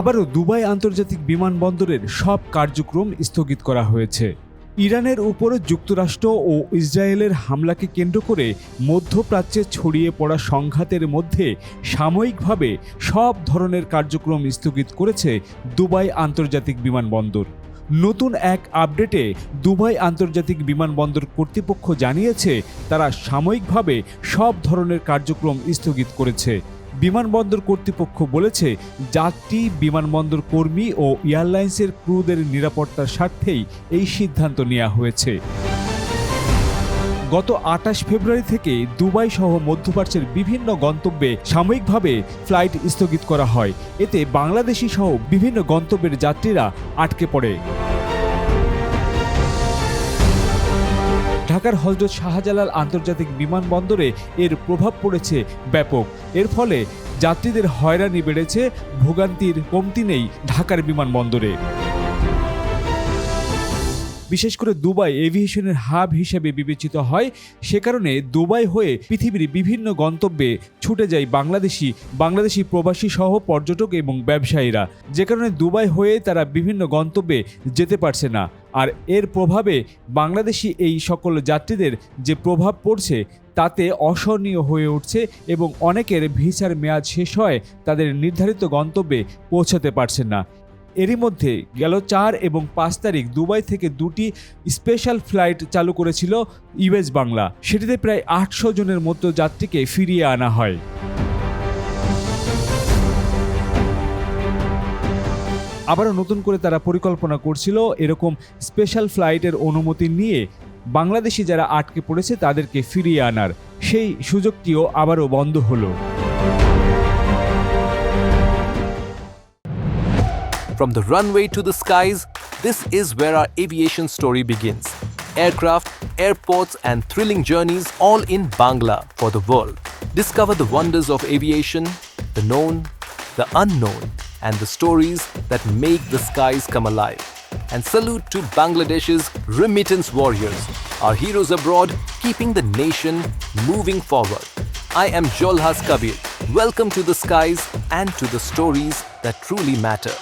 আবারও দুবাই আন্তর্জাতিক বিমানবন্দরের সব কার্যক্রম স্থগিত করা হয়েছে। ইরানের উপর যুক্তরাষ্ট্র ও ইসরায়েলের হামলাকে কেন্দ্র করে মধ্যপ্রাচ্যে ছড়িয়ে পড়া সংঘাতের মধ্যে সাময়িকভাবে সব ধরনের কার্যক্রম স্থগিত করেছে দুবাই আন্তর্জাতিক বিমানবন্দর। নতুন এক আপডেটে দুবাই আন্তর্জাতিক বিমানবন্দর কর্তৃপক্ষ জানিয়েছে তারা সাময়িকভাবে সব ধরনের কার্যক্রম স্থগিত করেছে। বিমানবন্দর কর্তৃপক্ষ বলেছে, যাত্রী, বিমানবন্দর কর্মী ও এয়ারলাইন্সের ক্রুদের নিরাপত্তার স্বার্থেই এই সিদ্ধান্ত নেওয়া হয়েছে। গত ২৮ ফেব্রুয়ারি থেকে দুবাই সহ মধ্যপ্রাচ্যের বিভিন্ন গন্তব্যে সাময়িকভাবে ফ্লাইট স্থগিত করা হয়। এতে বাংলাদেশি সহ বিভিন্ন গন্তব্যের যাত্রীরা আটকে পড়ে। ঢাকার হযরত শাহজালাল আন্তর্জাতিক বিমানবন্দরে এর প্রভাব পড়েছে ব্যাপক। এর ফলে যাত্রীদের হয়রানি বেড়েছে, ভোগান্তির কমতি নেই ঢাকার বিমানবন্দরে। বিশেষ করে দুবাই এভিয়েশনের হাব হিসেবে বিবেচিত হয়, সে কারণে দুবাই হয়ে পৃথিবীর বিভিন্ন গন্তব্যে ছুটে যায় বাংলাদেশি প্রবাসী সহ পর্যটক এবং ব্যবসায়ীরা, যে কারণে দুবাই হয়ে তারা বিভিন্ন গন্তব্যে যেতে পারছে না। আর এর প্রভাবে বাংলাদেশি এই সকল যাত্রীদের যে প্রভাব পড়ছে তাতে অসহনীয় হয়ে উঠছে এবং অনেকের ভিসার মেয়াদ শেষ হয় তাদের নির্ধারিত গন্তব্যে পৌঁছাতে পারছেন না। এরই মধ্যে গেল ৪ এবং ৫ তারিখ দুবাই থেকে ২টি স্পেশাল ফ্লাইট চালু করেছিল ইউএস বাংলা। সেটিতে প্রায় ৮০০ জনের মতো যাত্রীকে ফিরিয়ে আনা হয়। আবারও নতুন করে তারা পরিকল্পনা করছিল এরকম স্পেশাল ফ্লাইটের অনুমতি নিয়ে বাংলাদেশি যারা আটকে পড়েছে তাদেরকে ফিরিয়ে আনার। সেই সুযোগটিও আবারও বন্ধ হলো। From the runway to the skies, this is where our aviation story begins. Aircraft, airports, and thrilling journeys all in Bangla for the world. Discover the wonders of aviation, the known, the unknown, and the stories that make the skies come alive. And salute to Bangladesh's remittance warriors, our heroes abroad, keeping the nation moving forward. I am Jolhas Kabir. Welcome to the skies and to the stories that truly matter.